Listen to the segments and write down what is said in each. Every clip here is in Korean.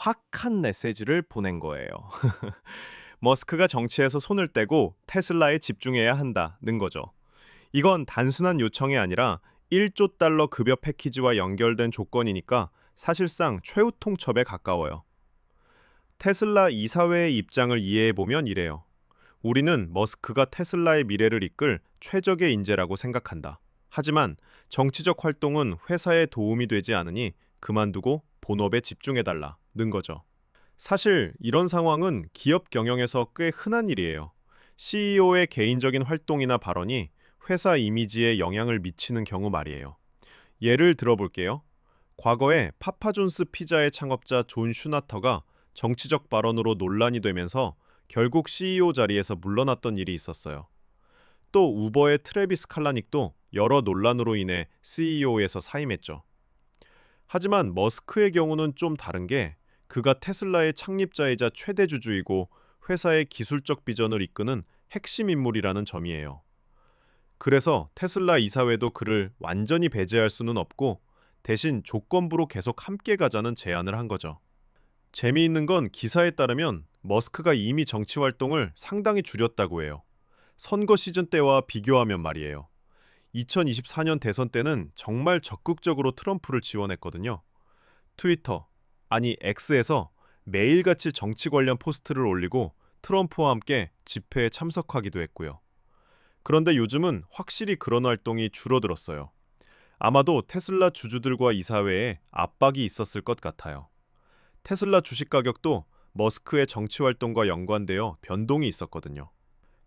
확한 메시지를 보낸 거예요. 머스크가 정치에서 손을 떼고 테슬라에 집중해야 한다는 거죠. 이건 단순한 요청이 아니라 1조 달러 급여 패키지와 연결된 조건이니까 사실상 최후 통첩에 가까워요. 테슬라 이사회의 입장을 이해해보면 이래요. 우리는 머스크가 테슬라의 미래를 이끌 최적의 인재라고 생각한다. 하지만 정치적 활동은 회사에 도움이 되지 않으니 그만두고 본업에 집중해달라는 거죠. 사실 이런 상황은 기업 경영에서 꽤 흔한 일이에요. CEO의 개인적인 활동이나 발언이 회사 이미지에 영향을 미치는 경우 말이에요. 예를 들어볼게요. 과거에 파파존스 피자의 창업자 존 슈나터가 정치적 발언으로 논란이 되면서 결국 CEO 자리에서 물러났던 일이 있었어요. 또 우버의 트래비스 칼라닉도 여러 논란으로 인해 CEO에서 사임했죠. 하지만 머스크의 경우는 좀 다른 게 그가 테슬라의 창립자이자 최대 주주이고 회사의 기술적 비전을 이끄는 핵심 인물이라는 점이에요. 그래서 테슬라 이사회도 그를 완전히 배제할 수는 없고 대신 조건부로 계속 함께 가자는 제안을 한 거죠. 재미있는 건 기사에 따르면 머스크가 이미 정치 활동을 상당히 줄였다고 해요. 선거 시즌 때와 비교하면 말이에요. 2024년 대선 때는 정말 적극적으로 트럼프를 지원했거든요. 트위터, 아니 X에서 매일같이 정치 관련 포스트를 올리고 트럼프와 함께 집회에 참석하기도 했고요. 그런데 요즘은 확실히 그런 활동이 줄어들었어요. 아마도 테슬라 주주들과 이사회에 압박이 있었을 것 같아요. 테슬라 주식 가격도 머스크의 정치 활동과 연관되어 변동이 있었거든요.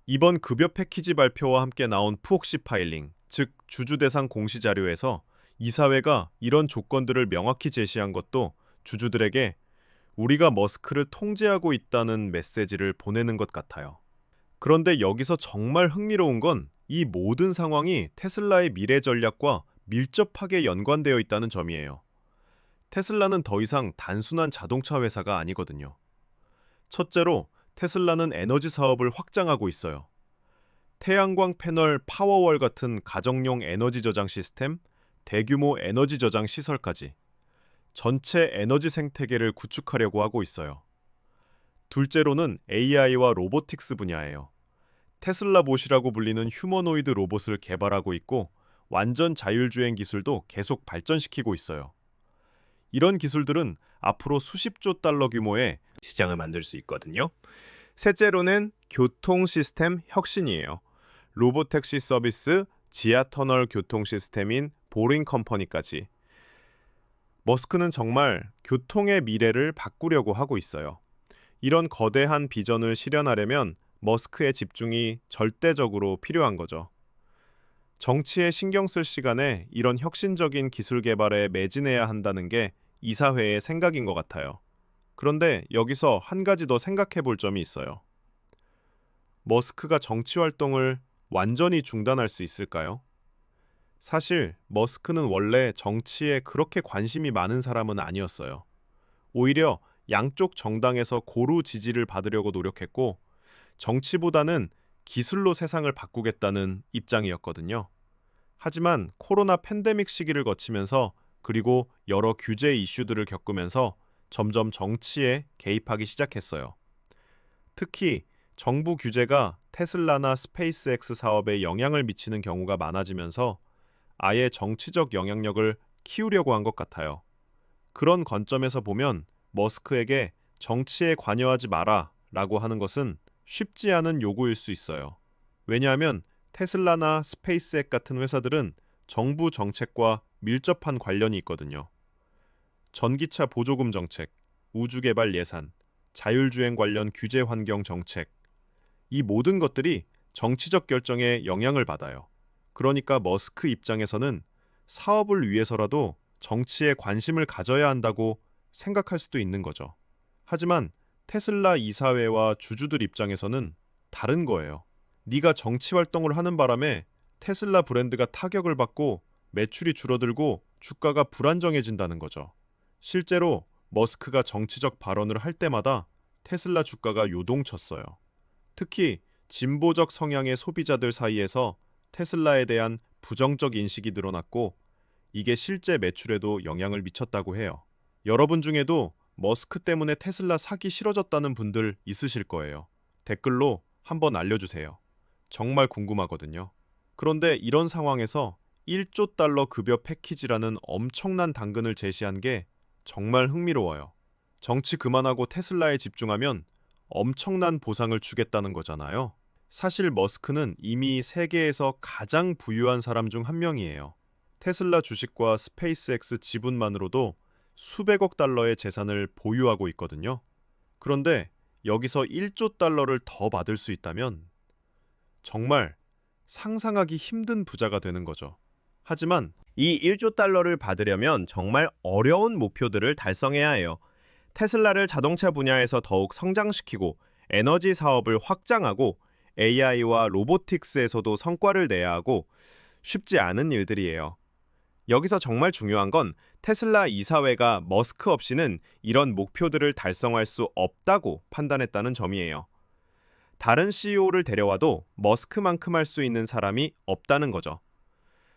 이번 급여 패키지 발표와 함께 나온 프옥시 파일링, 즉 주주 대상 공시 자료에서 이사회가 이런 조건들을 명확히 제시한 것도 주주들에게 우리가 머스크를 통제하고 있다는 메시지를 보내는 것 같아요. 그런데 여기서 정말 흥미로운 건 이 모든 상황이 테슬라의 미래 전략과 밀접하게 연관되어 있다는 점이에요. 테슬라는 더 이상 단순한 자동차 회사가 아니거든요. 첫째로 테슬라는 에너지 사업을 확장하고 있어요. 태양광 패널 파워월 같은 가정용 에너지 저장 시스템, 대규모 에너지 저장 시설까지 전체 에너지 생태계를 구축하려고 하고 있어요. 둘째로는 AI와 로보틱스 분야예요. 테슬라봇이라고 불리는 휴머노이드 로봇을 개발하고 있고 완전 자율주행 기술도 계속 발전시키고 있어요. 이런 기술들은 앞으로 수십조 달러 규모의 시장을 만들 수 있거든요. 셋째로는 교통 시스템 혁신이에요. 로보택시 서비스, 지하터널 교통 시스템인 보링 컴퍼니까지. 머스크는 정말 교통의 미래를 바꾸려고 하고 있어요. 이런 거대한 비전을 실현하려면 머스크의 집중이 절대적으로 필요한 거죠. 정치에 신경 쓸 시간에 이런 혁신적인 기술 개발에 매진해야 한다는 게 이사회의 생각인 것 같아요. 그런데 여기서 한 가지 더 생각해 볼 점이 있어요. 머스크가 정치 활동을 완전히 중단할 수 있을까요? 사실 머스크는 원래 정치에 그렇게 관심이 많은 사람은 아니었어요. 오히려 양쪽 정당에서 고루 지지를 받으려고 노력했고 정치보다는 기술로 세상을 바꾸겠다는 입장이었거든요. 하지만 코로나 팬데믹 시기를 거치면서 그리고 여러 규제 이슈들을 겪으면서 점점 정치에 개입하기 시작했어요. 특히 정부 규제가 테슬라나 스페이스X 사업에 영향을 미치는 경우가 많아지면서 아예 정치적 영향력을 키우려고 한 것 같아요. 그런 관점에서 보면 머스크에게 정치에 관여하지 마라 라고 하는 것은 쉽지 않은 요구일 수 있어요. 왜냐하면 테슬라나 스페이스X 같은 회사들은 정부 정책과 밀접한 관련이 있거든요. 전기차 보조금 정책, 우주개발 예산, 자율주행 관련 규제 환경 정책, 이 모든 것들이 정치적 결정에 영향을 받아요. 그러니까 머스크 입장에서는 사업을 위해서라도 정치에 관심을 가져야 한다고 생각할 수도 있는 거죠. 하지만 테슬라 이사회와 주주들 입장에서는 다른 거예요. 네가 정치 활동을 하는 바람에 테슬라 브랜드가 타격을 받고 매출이 줄어들고 주가가 불안정해진다는 거죠. 실제로 머스크가 정치적 발언을 할 때마다 테슬라 주가가 요동쳤어요. 특히 진보적 성향의 소비자들 사이에서 테슬라에 대한 부정적 인식이 늘어났고 이게 실제 매출에도 영향을 미쳤다고 해요. 여러분 중에도 머스크 때문에 테슬라 사기 싫어졌다는 분들 있으실 거예요. 댓글로 한번 알려주세요. 정말 궁금하거든요. 그런데 이런 상황에서 1조 달러 급여 패키지라는 엄청난 당근을 제시한 게 정말 흥미로워요. 정치 그만하고 테슬라에 집중하면 엄청난 보상을 주겠다는 거잖아요. 사실 머스크는 이미 세계에서 가장 부유한 사람 중 한 명이에요. 테슬라 주식과 스페이스X 지분만으로도 수백억 달러의 재산을 보유하고 있거든요. 그런데 여기서 1조 달러를 더 받을 수 있다면 정말 상상하기 힘든 부자가 되는 거죠. 하지만 이 1조 달러를 받으려면 정말 어려운 목표들을 달성해야 해요. 테슬라를 자동차 분야에서 더욱 성장시키고 에너지 사업을 확장하고 AI와 로보틱스에서도 성과를 내야 하고 쉽지 않은 일들이에요. 여기서 정말 중요한 건 테슬라 이사회가 머스크 없이는 이런 목표들을 달성할 수 없다고 판단했다는 점이에요. 다른 CEO를 데려와도 머스크만큼 할 수 있는 사람이 없다는 거죠.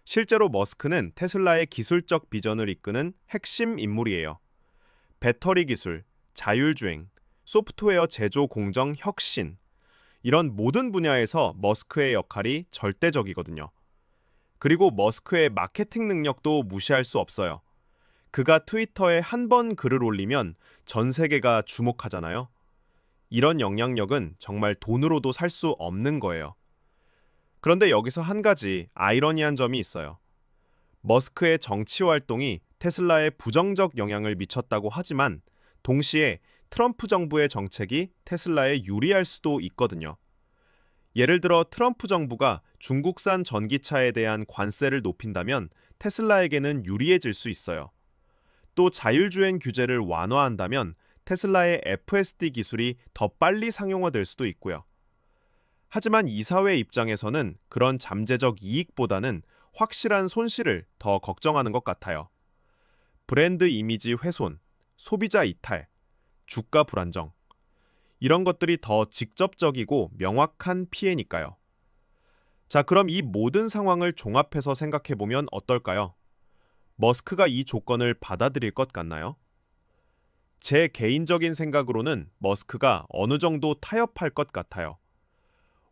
실제로 머스크는 테슬라의 기술적 비전을 이끄는 핵심 인물이에요. 배터리 기술, 자율주행, 소프트웨어 제조 공정 혁신, 이런 모든 분야에서 머스크의 역할이 절대적이거든요. 그리고 머스크의 마케팅 능력도 무시할 수 없어요. 그가 트위터에 한 번 글을 올리면 전 세계가 주목하잖아요. 이런 영향력은 정말 돈으로도 살 수 없는 거예요. 그런데 여기서 한 가지 아이러니한 점이 있어요. 머스크의 정치 활동이 테슬라에 부정적 영향을 미쳤다고 하지만 동시에 트럼프 정부의 정책이 테슬라에 유리할 수도 있거든요. 예를 들어 트럼프 정부가 중국산 전기차에 대한 관세를 높인다면 테슬라에게는 유리해질 수 있어요. 또 자율주행 규제를 완화한다면 테슬라의 FSD 기술이 더 빨리 상용화될 수도 있고요. 하지만 이사회 입장에서는 그런 잠재적 이익보다는 확실한 손실을 더 걱정하는 것 같아요. 브랜드 이미지 훼손, 소비자 이탈, 주가 불안정, 이런 것들이 더 직접적이고 명확한 피해니까요. 자, 그럼 이 모든 상황을 종합해서 생각해보면 어떨까요? 머스크가 이 조건을 받아들일 것 같나요? 제 개인적인 생각으로는 머스크가 어느 정도 타협할 것 같아요.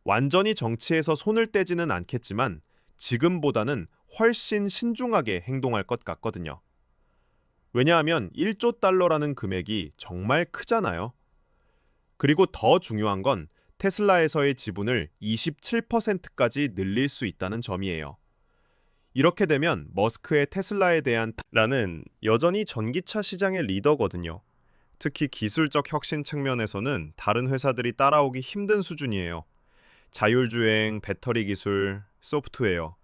완전히 정치에서 손을 떼지는 않겠지만 지금보다는 훨씬 신중하게 행동할 것 같거든요. 왜냐하면 1조 달러라는 금액이 정말 크잖아요. 그리고 더 중요한 건 테슬라에서의 지분을 27%까지 늘릴 수 있다는 점이에요. 이렇게 되면 머스크의 테슬라에 대한 라는 여전히 전기차 시장의 리더거든요. 특히 기술적 혁신 측면에서는 다른 회사들이 따라오기 힘든 수준이에요. 자율주행, 배터리 기술, 소프트웨어,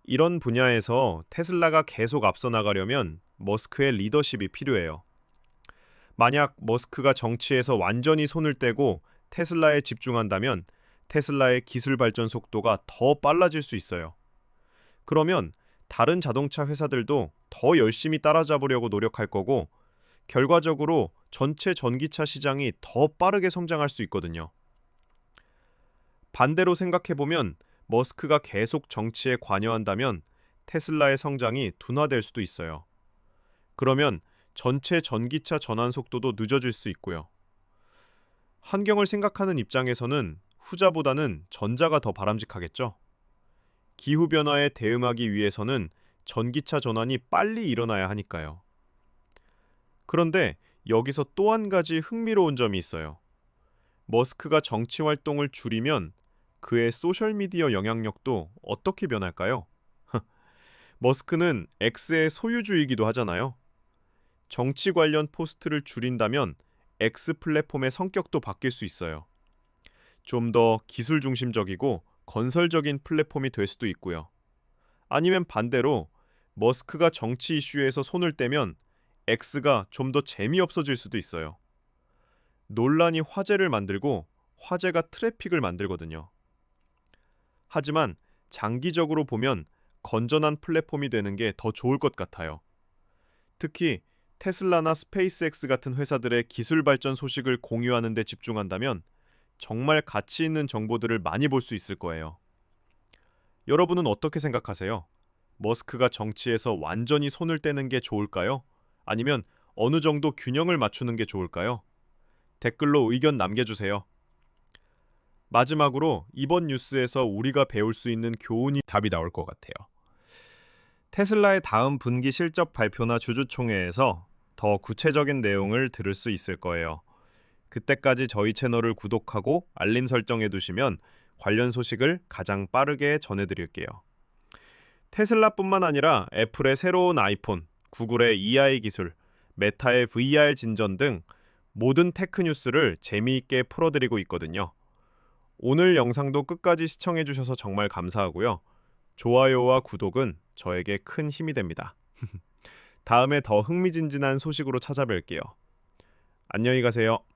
이런 분야에서 테슬라가 계속 앞서 나가려면 머스크의 리더십이 필요해요. 만약 머스크가 정치에서 완전히 손을 떼고 테슬라에 집중한다면 테슬라의 기술 발전 속도가 더 빨라질 수 있어요. 그러면 다른 자동차 회사들도 더 열심히 따라잡으려고 노력할 거고 결과적으로 전체 전기차 시장이 더 빠르게 성장할 수 있거든요. 반대로 생각해보면 머스크가 계속 정치에 관여한다면 테슬라의 성장이 둔화될 수도 있어요. 그러면 전체 전기차 전환 속도도 늦어질 수 있고요. 환경을 생각하는 입장에서는 후자보다는 전자가 더 바람직하겠죠. 기후변화에 대응하기 위해서는 전기차 전환이 빨리 일어나야 하니까요. 그런데 여기서 또 한 가지 흥미로운 점이 있어요. 머스크가 정치 활동을 줄이면 그의 소셜미디어 영향력도 어떻게 변할까요? 머스크는 X의 소유주이기도 하잖아요. 정치 관련 포스트를 줄인다면 X 플랫폼의 성격도 바뀔 수 있어요. 좀 더 기술 중심적이고 건설적인 플랫폼이 될 수도 있고요. 아니면 반대로 머스크가 정치 이슈에서 손을 떼면 X가 좀 더 재미없어질 수도 있어요. 논란이 화제를 만들고 화제가 트래픽을 만들거든요. 하지만 장기적으로 보면 건전한 플랫폼이 되는 게 더 좋을 것 같아요. 특히 테슬라나 스페이스X 같은 회사들의 기술 발전 소식을 공유하는 데 집중한다면 정말 가치 있는 정보들을 많이 볼 수 있을 거예요. 여러분은 어떻게 생각하세요? 머스크가 정치에서 완전히 손을 떼는 게 좋을까요? 아니면 어느 정도 균형을 맞추는 게 좋을까요? 댓글로 의견 남겨주세요. 마지막으로 이번 뉴스에서 우리가 배울 수 있는 교훈이 답이 나올 것 같아요. 테슬라의 다음 분기 실적 발표나 주주총회에서 더 구체적인 내용을 들을 수 있을 거예요. 그때까지 저희 채널을 구독하고 알림 설정해 두시면 관련 소식을 가장 빠르게 전해드릴게요. 테슬라뿐만 아니라 애플의 새로운 아이폰, 구글의 AI 기술, 메타의 VR 진전 등 모든 테크 뉴스를 재미있게 풀어드리고 있거든요. 오늘 영상도 끝까지 시청해 주셔서 정말 감사하고요. 좋아요와 구독은 저에게 큰 힘이 됩니다. 다음에 더 흥미진진한 소식으로 찾아뵐게요. 안녕히 가세요.